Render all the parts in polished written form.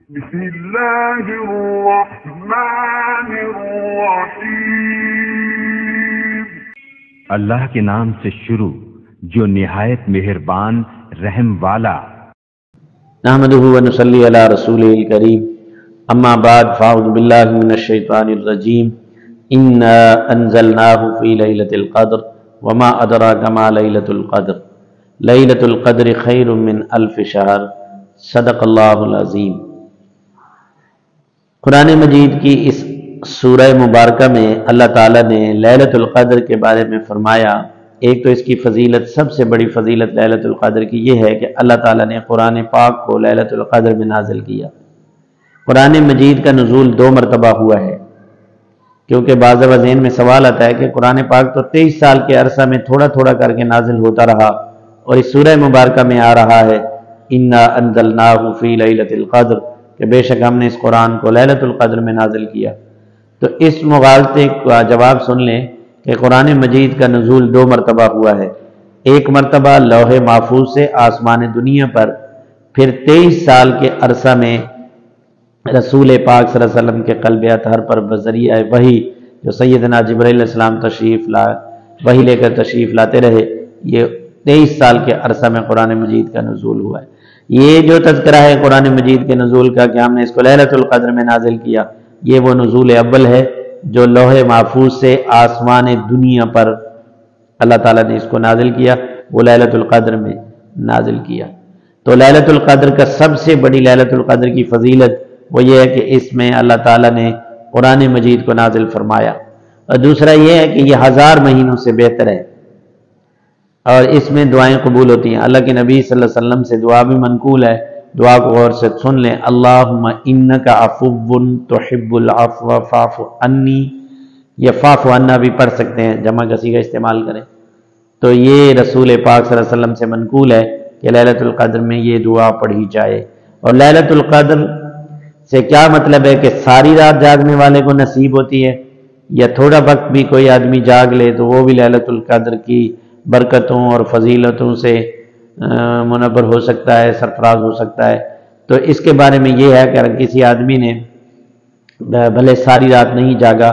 بسم اللہ الرحمن الرحیم۔ اللہ کے نام سے شروع جو نہایت مہربان رحم والا۔ نحمدہ و نصلی علی رسولہ الکریم، اما بعد فاعوذ باللہ من الشیطان الرجیم۔ انا انزلناہ فی لیلۃ القدر وما ادراک ما لیلۃ القدر، لیلۃ القدر خیر من الف شہر، صدق اللہ العظیم۔ قرآن مجید کی اس سورہ مبارکہ میں اللہ تعالیٰ نے لیلۃ القدر کے بارے میں فرمایا۔ ایک تو اس کی فضیلت، سب سے بڑی فضیلت لیلۃ القدر کی یہ ہے کہ اللہ تعالیٰ نے قرآن پاک کو لیلۃ القدر میں نازل کیا۔ قرآن مجید کا نزول 2 مرتبہ ہوا ہے، کیونکہ بعض ذہن میں سوال آتا ہے کہ قرآن پاک تو 23 سال کے عرصہ میں تھوڑا تھوڑا کر کے نازل ہوتا رہا، اور اس سورہ مبارکہ میں آ رہا ہے انا انزلناہ فی لیلۃ القدر، کہ بے شک ہم نے اس قرآن کو لیلۃ القدر میں نازل کیا۔ تو اس مغالطے کا جواب سن لیں کہ قرآن مجید کا نزول 2 مرتبہ ہوا ہے۔ ایک مرتبہ لوح محفوظ سے آسمان دنیا پر، پھر 23 سال کے عرصہ میں رسول پاک صلی اللہ علیہ وسلم کے قلب اطہر پر بذریعہ وحی، جو سیدنا جبرائیل علیہ السلام وحی لے کر تشریف لاتے رہے، یہ 23 سال کے عرصہ میں قرآن مجید کا نزول ہوا ہے۔ یہ جو تذکرہ ہے قرآن مجید کے نزول کا کہ ہم نے اس کو لیلۃ القدر میں نازل کیا، یہ وہ نزول اول ہے جو لوح محفوظ سے آسمان دنیا پر اللہ تعالیٰ نے اس کو نازل کیا، وہ لیلۃ القدر میں نازل کیا۔ تو لیلۃ القدر کا سب سے بڑی لیلۃ القدر کی فضیلت وہ یہ ہے کہ اس میں اللہ تعالیٰ نے قرآن مجید کو نازل فرمایا، اور دوسرا یہ ہے کہ یہ 1000 مہینوں سے بہتر ہے، اور اس میں دعائیں قبول ہوتی ہیں۔ اللہ کے نبی صلی اللہ علیہ وسلم سے دعا بھی منقول ہے، دعا کو غور سے سن لیں۔ اللہم انک عفو تحب العفو فاعف عنی، یا فاعف عنا بھی پڑھ سکتے ہیں، جمع کا صیغہ استعمال کریں۔ تو یہ رسول پاک صلی اللہ علیہ وسلم سے منقول ہے کہ لیلۃ القدر میں یہ دعا پڑھی جائے۔ اور لیلۃ القدر سے کیا مطلب ہے کہ ساری رات جاگنے والے کو نصیب ہوتی ہے، یا تھوڑا وقت بھی کوئی آدمی جاگ لے تو وہ بھی لیلۃ القدر کی برکتوں اور فضیلتوں سے منور ہو سکتا ہے، سرفراز ہو سکتا ہے۔ تو اس کے بارے میں یہ ہے کہ اگر کسی آدمی نے بھلے ساری رات نہیں جاگا،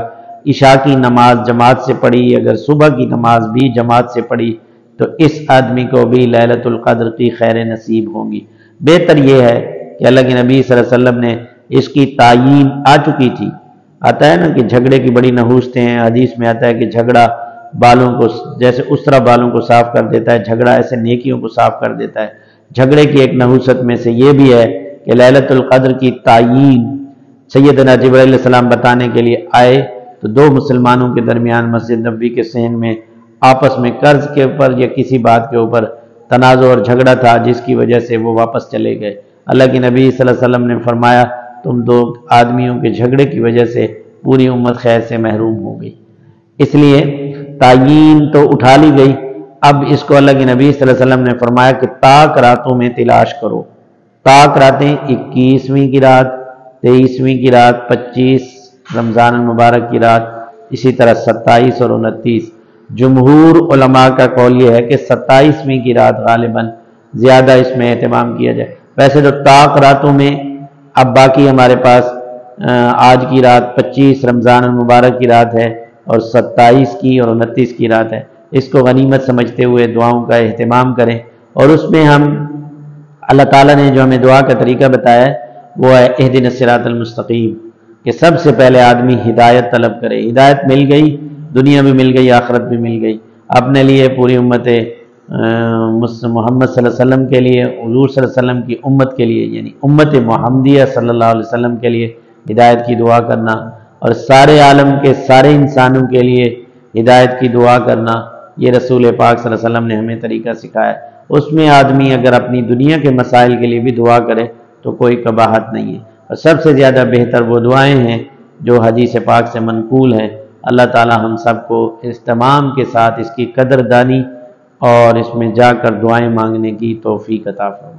عشاء کی نماز جماعت سے پڑھی، اگر صبح کی نماز بھی جماعت سے پڑھی، تو اس آدمی کو بھی لیلۃ القدر کی خیر نصیب ہوں گی۔ بہتر یہ ہے کہ اللہ کے نبی صلی اللہ علیہ وسلم نے اس کی تعیین آ چکی تھی۔ آتا ہے نا کہ جھگڑے کی بڑی نحوستیں ہیں، حدیث میں آتا ہے کہ جھگڑا بالوں کو جیسے اس طرح بالوں کو صاف کر دیتا ہے، جھگڑا ایسے نیکیوں کو صاف کر دیتا ہے۔ جھگڑے کی ایک نحوست میں سے یہ بھی ہے کہ لیلۃ القدر کی تعیین سیدنا جبرائیل علیہ السلام بتانے کے لیے آئے، تو 2 مسلمانوں کے درمیان مسجد نبوی کے صحن میں آپس میں قرض کے اوپر یا کسی بات کے اوپر تنازع اور جھگڑا تھا، جس کی وجہ سے وہ واپس چلے گئے۔ اللہ کے نبی صلی اللہ علیہ وسلم نے فرمایا تم 2 آدمیوں کے جھگڑے کی وجہ سے پوری امت خیر سے محروم ہو گئی۔ اس لیے تعیین تو اٹھا لی گئی، اب اس کو اللہ کے نبی صلی اللہ علیہ وسلم نے فرمایا کہ طاق راتوں میں تلاش کرو۔ طاق راتیں 21ویں کی رات، 23ویں کی رات، 25 رمضان المبارک کی رات، اسی طرح 27 اور 29۔ جمہور علماء کا قول یہ ہے کہ 27ویں کی رات غالباً زیادہ اس میں اہتمام کیا جائے۔ ویسے تو طاق راتوں میں اب باقی ہمارے پاس آج کی رات 25 رمضان المبارک کی رات ہے، اور 27 کی اور 29 کی رات ہے۔ اس کو غنیمت سمجھتے ہوئے دعاؤں کا اہتمام کریں، اور اس میں ہم اللہ تعالیٰ نے جو ہمیں دعا کا طریقہ بتایا ہے وہ ہے اہدنا الصراط المستقیم، کہ سب سے پہلے آدمی ہدایت طلب کرے۔ ہدایت مل گئی، دنیا بھی مل گئی، آخرت بھی مل گئی۔ اپنے لیے، پوری امت محمد صلی اللہ علیہ وسلم کے لیے، حضور صلی اللہ علیہ وسلم کی امت کے لیے، یعنی امت محمدیہ صلی اللہ علیہ وسلم کے لیے ہدایت کی دعا کرنا، اور سارے عالم کے سارے انسانوں کے لیے ہدایت کی دعا کرنا، یہ رسول پاک صلی اللہ علیہ وسلم نے ہمیں طریقہ سکھایا ہے۔ اس میں آدمی اگر اپنی دنیا کے مسائل کے لیے بھی دعا کرے تو کوئی قباحت نہیں ہے، اور سب سے زیادہ بہتر وہ دعائیں ہیں جو حدیث پاک سے منقول ہیں۔ اللہ تعالی ہم سب کو اہتمام کے ساتھ اس کی قدر دانی اور اس میں جا کر دعائیں مانگنے کی توفیق عطا فرمائے۔